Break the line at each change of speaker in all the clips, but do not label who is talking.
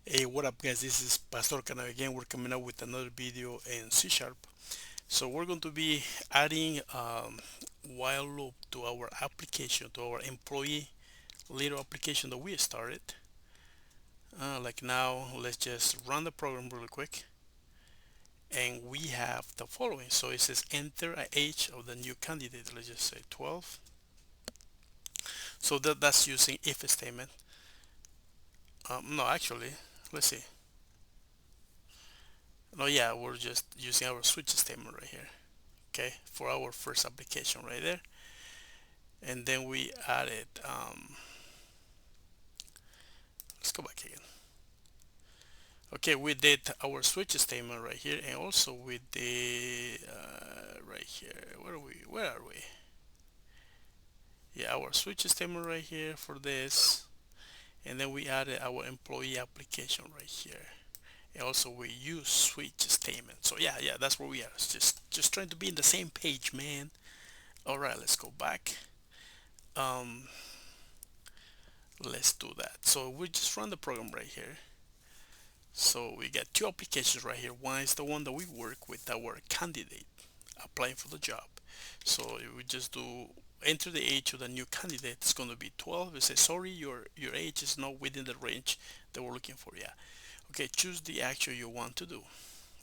Hey, what up, guys? This is Pastor Cana again. We're coming up with another video in C Sharp. So we're going to be adding while loop to our application, to our employee little application that we started. Like now, let's just run the program really quick, and we have the following. So it says enter a age of the new candidate. Let's just say 12. So that's using if statement. No, actually, let's see. No, yeah, we're just using our switch statement right here. Okay, for our first application right there, and then we added let's go back again. Okay, we did our switch statement right here, and also we did right here, where are we? Yeah, our switch statement right here for this, and then we added our employee application right here, and also we use switch statement. So yeah, that's where we are. It's just trying to be in the same page, man. All right, let's go back. um let's do that. So we just run the program right here. So we got two applications right here. One is the one that we work with our candidate applying for the job. So we just do enter the age of the new candidate. It's going to be 12. It says sorry, your age is not within the range that we're looking for. Yeah. Okay, choose the action you want to do.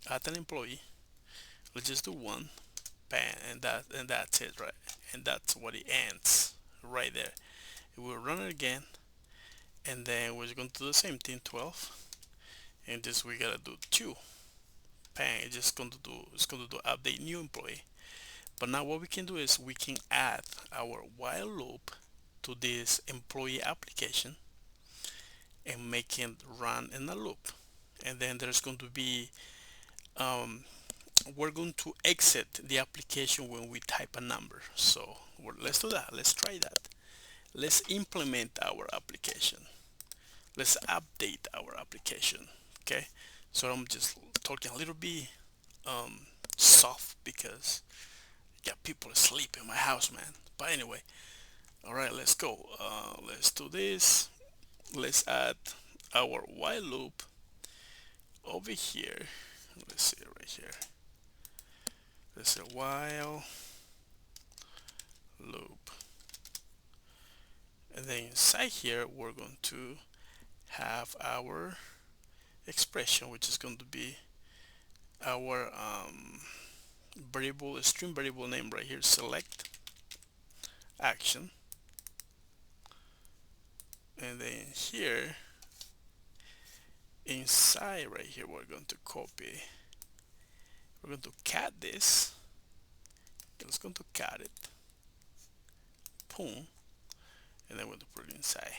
Add an employee. Let's just do one. Bam, and that's it, right? And that's what it ends right there. We'll run it again, and then we're going to do the same thing. 12, and this we gotta do two. Bang, it's going to do update new employee. But now what we can do is we can add our while loop to this employee application and make it run in a loop. And then there's going to be um, we're going to exit the application when we type a number. So let's do that. Let's try that. Let's implement our application. Let's update our application. Okay. So I'm just talking a little bit um, soft because got people asleep in my house, man. But anyway, all right, let's go. Let's do this. Let's add our while loop over here. Let's see right here. Let's say while loop, and then inside here we're going to have our expression, which is going to be our variable string variable name right here. Select action, and then here inside right here we're going to copy. We're going to cat this. It's going to cat it. Boom, and then we're going to put it inside.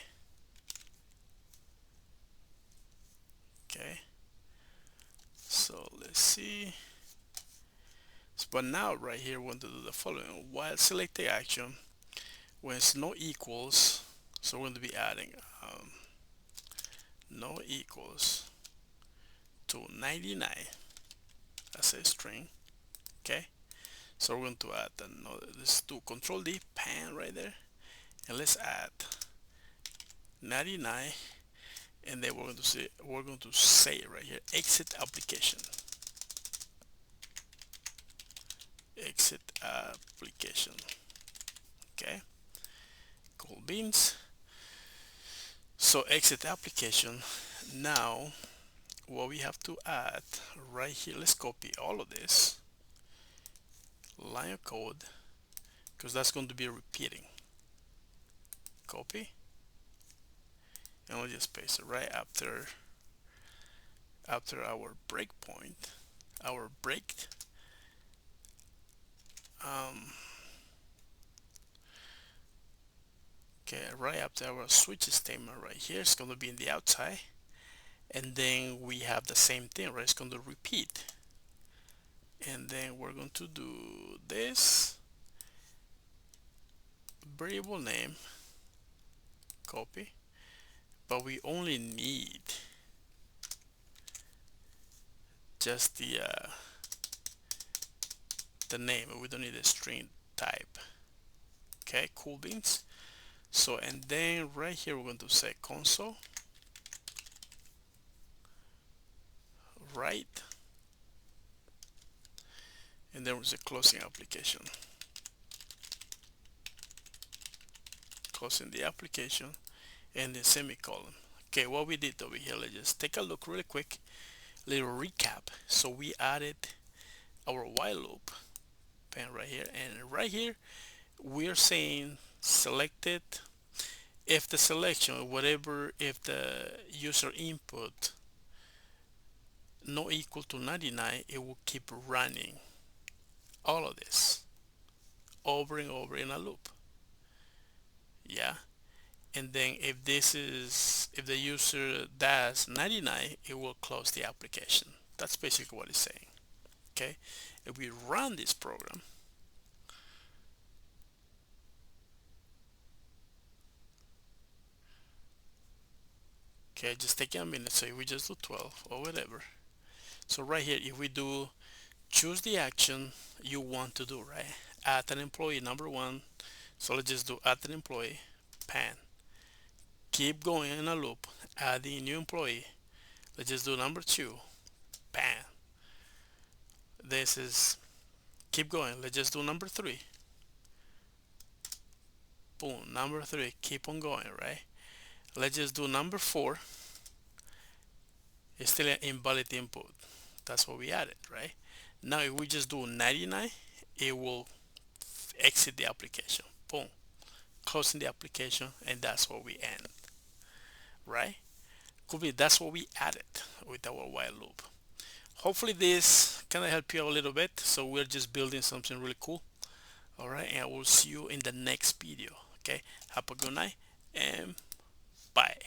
Okay, so let's see. But now right here we want to do the following. While select the action, when it's no equals, so we're going to be adding no equals to 99 as a string. Okay, so we're going to add another. Let's do control D, pan right there, and let's add 99, and then we're going to say right here exit application. Exit application. Okay, cool beans. So exit application. Now what we have to add right here, let's copy all of this line of code because that's going to be repeating. Copy, and we'll just paste it right after our breakpoint, our break. um, okay, right after our switch statement right here, it's going to be in the outside, and then we have the same thing, right? It's going to repeat, and then we're going to do this variable name, copy, but we only need just the name. We don't need a string type. Okay, cool beans. So and then right here we're going to say console right, and there was a closing application, closing the application, and the semicolon. Okay, what we did over here, let's just take a look really quick, little recap. So we added our while loop pen right here, and right here we're saying selected if the selection, whatever, if the user input not equal to 99, it will keep running all of this over and over in a loop. Yeah, and then if the user does 99, it will close the application. That's basically what it's saying. Okay, if we run this program, okay, just taking a minute, so we just do 12 or whatever. So right here, if we do choose the action you want to do, right? Add an employee, number one. So let's just do add an employee, pan. Keep going in a loop, add the new employee. Let's just do number two, pan. This is keep going. Let's just do number three. Boom, number three, keep on going, right? Let's just do number four. It's still an invalid input. That's what we added, right? Now if we just do 99, it will exit the application. Boom, closing the application, and that's where we end, right? Could be that's what we added with our while loop. Hopefully this kind of help you out a little bit. So we're just building something really cool. All right, and I will see you in the next video. Okay, have a good night and bye.